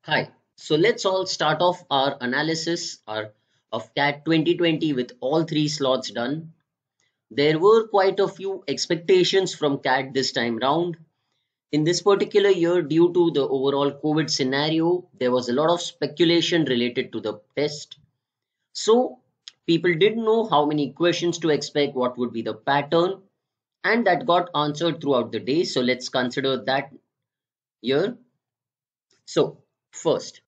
Hi. So let's all start off our analysis of CAT 2020 with all three slots done. There were quite a few expectations from CAT this time round. In this particular year, due to the overall COVID scenario, there was a lot of speculation related to the test. So people didn't know how many questions to expect, what would be the pattern, and that got answered throughout the day. So let's consider that year. So first,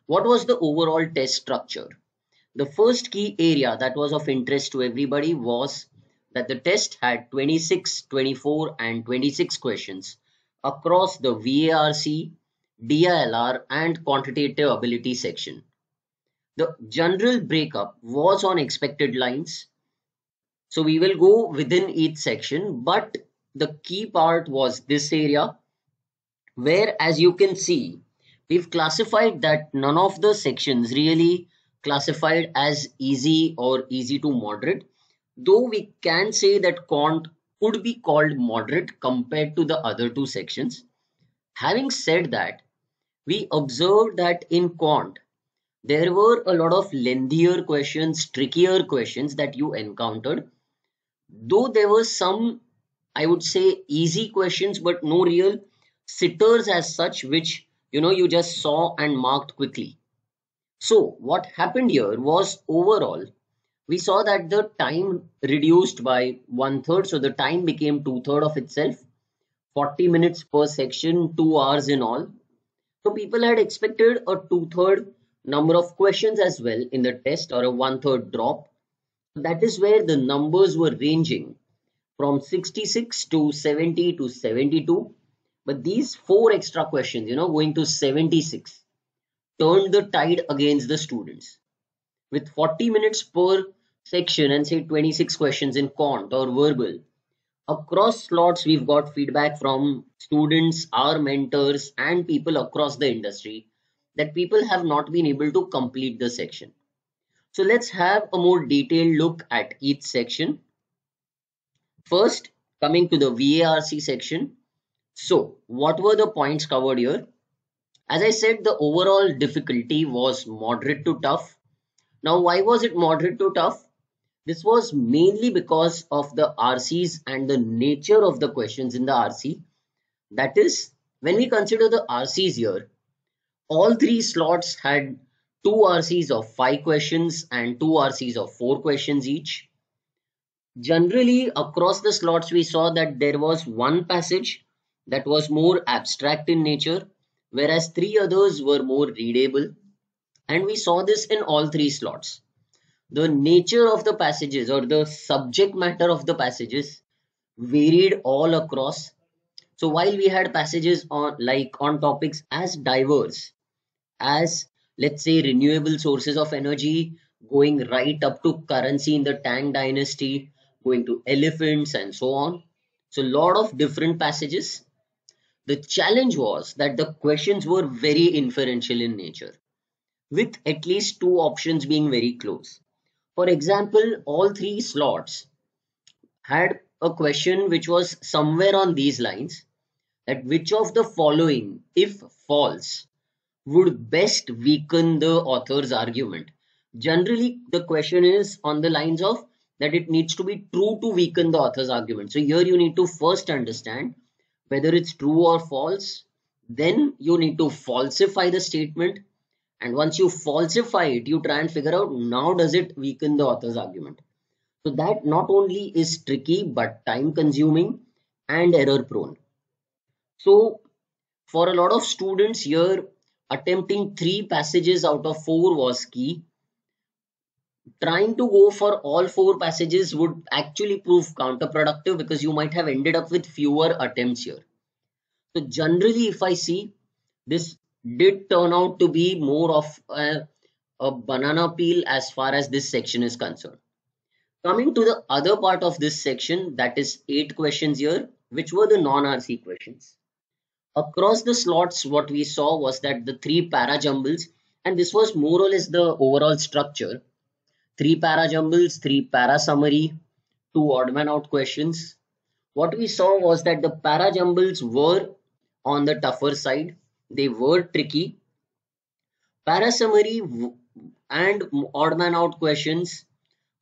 what was the overall test structure? The first key area that was of interest to everybody was that the test had 26, 24, and 26 questions across the VARC, DILR, and quantitative ability section. The general breakup was on expected lines. So we will go within each section, but the key part was this area where, as you can see, we've classified that none of the sections really classified as easy or easy to moderate, though we can say that quant could be called moderate compared to the other two sections. Having said that, we observed that in quant there were a lot of lengthier questions, trickier questions that you encountered, though there were some, I would say, easy questions, but no real sitters as such, which you just saw and marked quickly. So what happened here was overall, we saw that the time reduced by one third, so the time became two-third of itself, 40 minutes per section, 2 hours in all. So people had expected a two-third number of questions as well in the test, or a one-third drop. That is where the numbers were ranging from 66 to 70 to 72. But these four extra questions, going to 76, turned the tide against the students. With 40 minutes per section and say 26 questions in quant or verbal, across slots, we've got feedback from students, our mentors, and people across the industry that people have not been able to complete the section. So let's have a more detailed look at each section. First, coming to the VARC section. So, what were the points covered here? As I said, the overall difficulty was moderate to tough. Now, why was it moderate to tough? This was mainly because of the RCs and the nature of the questions in the RC. That is, when we consider the RCs here, all three slots had two RCs of 5 questions and two RCs of 4 questions each. Generally, across the slots, we saw that there was one passage that was more abstract in nature, whereas three others were more readable. And we saw this in all three slots. The nature of the passages or the subject matter of the passages varied all across. So while we had passages on topics as diverse as, let's say, renewable sources of energy, going right up to currency in the Tang dynasty, going to elephants and so on. So a lot of different passages. The challenge was that the questions were very inferential in nature, with at least two options being very close. For example, all three slots had a question which was somewhere on these lines, that which of the following, if false, would best weaken the author's argument. Generally, the question is on the lines of that it needs to be true to weaken the author's argument. So here you need to first understand whether it's true or false. Then you need to falsify the statement. And once you falsify it, you try and figure out now does it weaken the author's argument. So that not only is tricky, but time consuming and error prone. So for a lot of students here, attempting 3 passages out of 4 was key. Trying to go for all 4 passages would actually prove counterproductive because you might have ended up with fewer attempts here. So generally, if I see, this did turn out to be more of a banana peel as far as this section is concerned. Coming to the other part of this section, that is 8 questions here, which were the non-RC questions. Across the slots, what we saw was that the 3 para-jumbles, and this was more or less the overall structure, 3 para-jumbles, 3 para-summary, 2 odd-man-out questions. What we saw was that the para-jumbles were on the tougher side. They were tricky. Parasummary and odd man out questions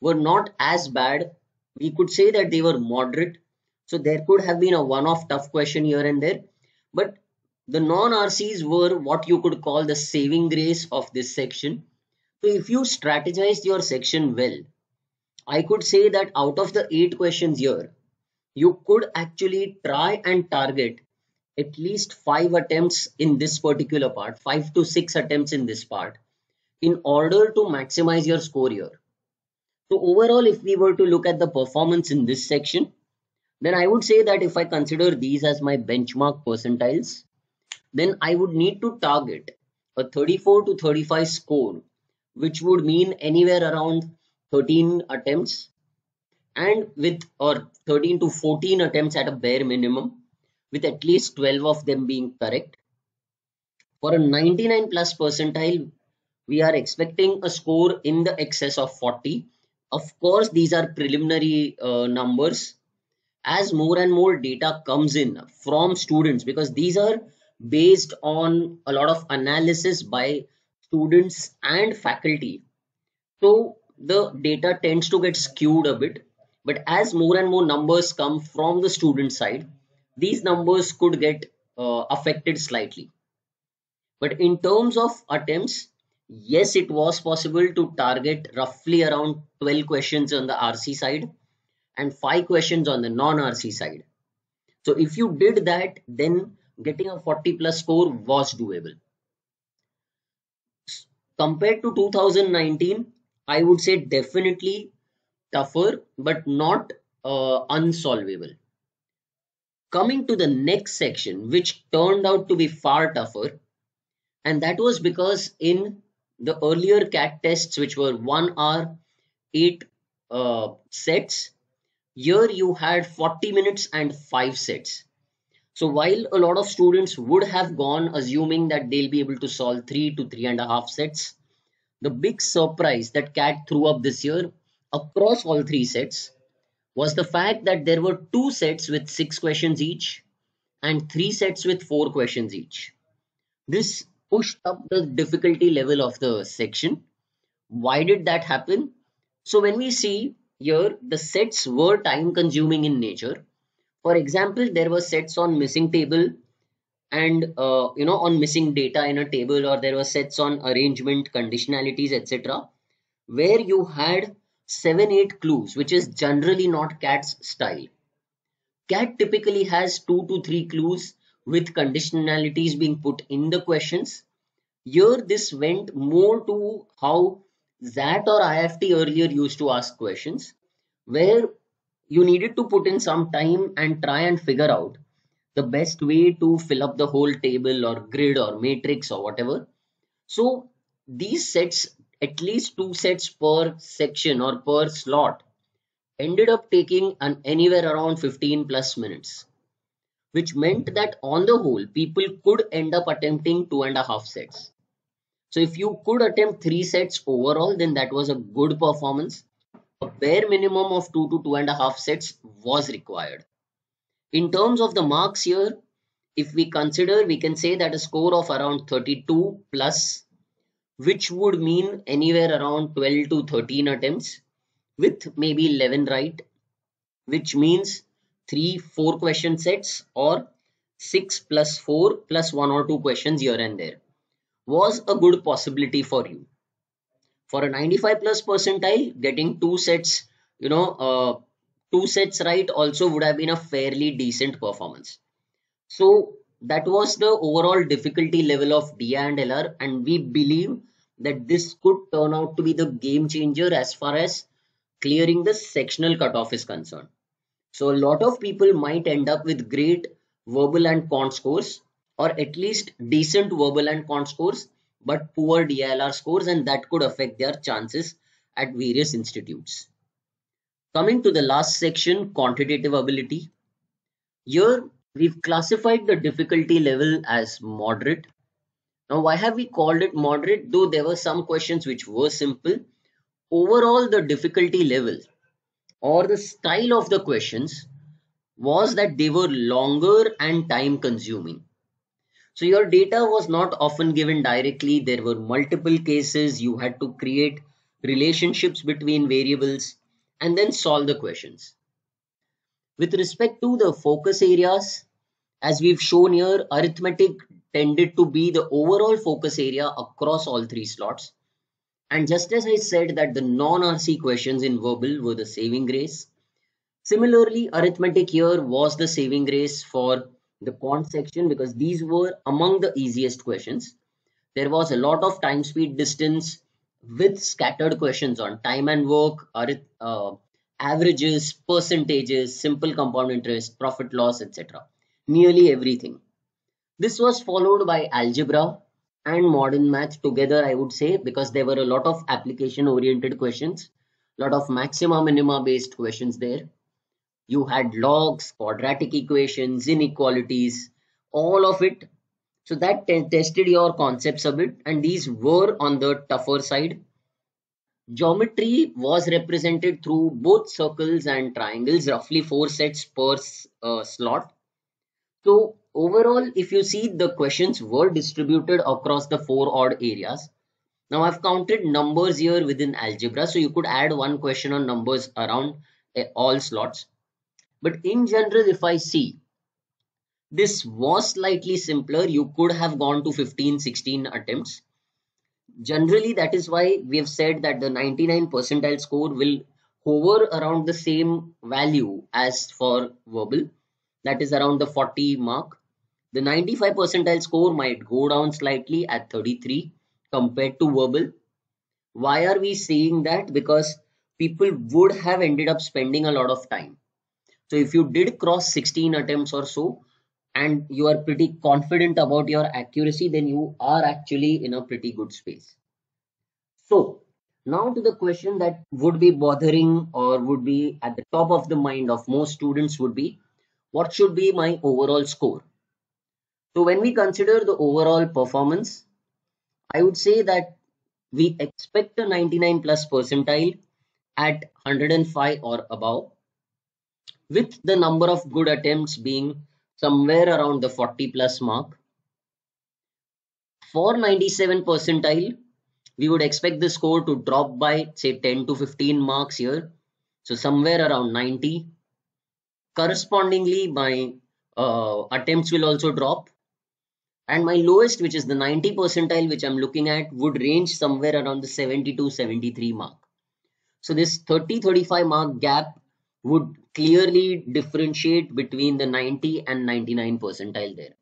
were not as bad. We could say that they were moderate. So there could have been a one-off tough question here and there. But the non-RCs were what you could call the saving grace of this section. So if you strategized your section well, I could say that out of the 8 questions here, you could actually try and target at least 5 attempts in this particular part, 5 to 6 attempts in this part, in order to maximize your score here. So overall, if we were to look at the performance in this section, then I would say that if I consider these as my benchmark percentiles, then I would need to target a 34 to 35 score, which would mean anywhere around 13 attempts and with or 13 to 14 attempts at a bare minimum, with at least 12 of them being correct. For a 99 plus percentile, we are expecting a score in the excess of 40. Of course, these are preliminary numbers. As more and more data comes in from students, because these are based on a lot of analysis by students and faculty, so the data tends to get skewed a bit. But as more and more numbers come from the student side, these numbers could get affected slightly. But in terms of attempts, yes, it was possible to target roughly around 12 questions on the RC side and 5 questions on the non-RC side. So if you did that, then getting a 40 plus score was doable. Compared to 2019, I would say definitely tougher, but not unsolvable. Coming to the next section, which turned out to be far tougher, and that was because in the earlier CAT tests, which were 1 hour, 8 sets, here you had 40 minutes and 5 sets. So while a lot of students would have gone assuming that they'll be able to solve 3 to 3.5 sets, the big surprise that CAT threw up this year across all 3 sets was the fact that there were 2 sets with 6 questions each and 3 sets with 4 questions each. This pushed up the difficulty level of the section. Why did that happen? So when we see here, the sets were time consuming in nature. For example, there were sets on missing table and on missing data in a table, or there were sets on arrangement, conditionalities, etc., where you had 7-8 clues, which is generally not CAT's style. CAT typically has 2 to 3 clues with conditionalities being put in the questions. Here, this went more to how XAT or IFT earlier used to ask questions, where you needed to put in some time and try and figure out the best way to fill up the whole table or grid or matrix or whatever. So these sets, at least 2 sets per section or per slot, ended up taking anywhere around 15 plus minutes, which meant that on the whole, people could end up attempting 2.5 sets. So if you could attempt 3 sets overall, then that was a good performance. A bare minimum of 2 to 2.5 sets was required. In terms of the marks here, if we consider, we can say that a score of around 32 plus, which would mean anywhere around 12 to 13 attempts with maybe 11 right, which means 3-4 question sets or 6 plus 4 plus 1 or 2 questions here and there, was a good possibility for you. For a 95 plus percentile, getting 2 sets, 2 sets right also would have been a fairly decent performance. So that was the overall difficulty level of DI and LR, and we believe that this could turn out to be the game changer as far as clearing the sectional cutoff is concerned. So a lot of people might end up with great verbal and quant scores, or at least decent verbal and quant scores, but poor DILR scores, and that could affect their chances at various institutes. Coming to the last section, quantitative ability. Here, we've classified the difficulty level as moderate. Now, why have we called it moderate? Though there were some questions which were simple, overall the difficulty level or the style of the questions was that they were longer and time consuming. So your data was not often given directly. There were multiple cases. You had to create relationships between variables and then solve the questions. With respect to the focus areas, as we've shown here, arithmetic tended to be the overall focus area across all three slots. And just as I said that the non-RC questions in verbal were the saving grace, similarly, arithmetic here was the saving grace for the quant section because these were among the easiest questions. There was a lot of time, speed, distance with scattered questions on time and work, averages, percentages, simple compound interest, profit loss, etc. Nearly everything. This was followed by algebra and modern math together, I would say, because there were a lot of application oriented questions, a lot of maxima minima based questions there. You had logs, quadratic equations, inequalities, all of it. So that tested your concepts a bit, and these were on the tougher side. Geometry was represented through both circles and triangles, roughly 4 sets per slot. So overall, if you see, the questions were distributed across the 4 odd areas. Now I've counted numbers here within algebra, so you could add one question on numbers around all slots. But in general, if I see, this was slightly simpler. You could have gone to 15, 16 attempts. Generally, that is why we have said that the 99 percentile score will hover around the same value as for verbal. That is around the 40 mark. The 95 percentile score might go down slightly at 33 compared to verbal. Why are we saying that? Because people would have ended up spending a lot of time. So if you did cross 16 attempts or so, and you are pretty confident about your accuracy, then you are actually in a pretty good space. So now to the question that would be bothering or would be at the top of the mind of most students would be, what should be my overall score? So when we consider the overall performance, I would say that we expect a 99 plus percentile at 105 or above, with the number of good attempts being somewhere around the 40 plus mark. For 97 percentile, we would expect the score to drop by say 10 to 15 marks here. So somewhere around 90. Correspondingly, my attempts will also drop. And my lowest, which is the 90 percentile, which I'm looking at, would range somewhere around the 70 to 73 mark. So this 30-35 mark gap would clearly differentiate between the 90 and 99 percentile there.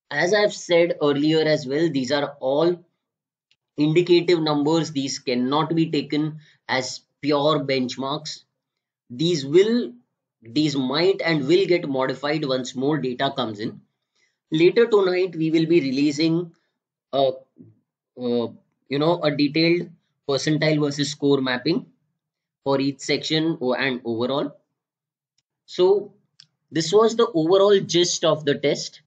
As I've said earlier as well, these are all indicative numbers. These cannot be taken as pure benchmarks. These might and will get modified once more data comes in. Later tonight, we will be releasing a detailed percentile versus score mapping for each section and overall. So this was the overall gist of the test.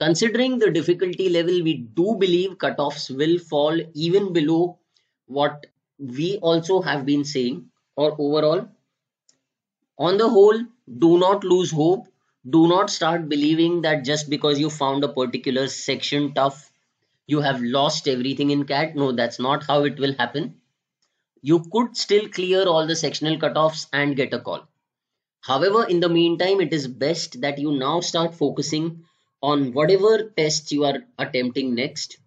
Considering the difficulty level, we do believe cutoffs will fall even below what we also have been saying, or overall. On the whole, do not lose hope. Do not start believing that just because you found a particular section tough, you have lost everything in CAT. No, that's not how it will happen. You could still clear all the sectional cutoffs and get a call. However, in the meantime, it is best that you now start focusing on whatever tests you are attempting next,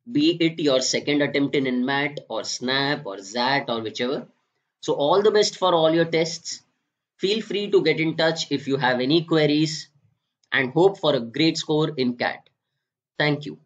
be it your second attempt in INMAT or SNAP or ZAT or whichever. So all the best for all your tests. Feel free to get in touch if you have any queries, and hope for a great score in CAT. Thank you.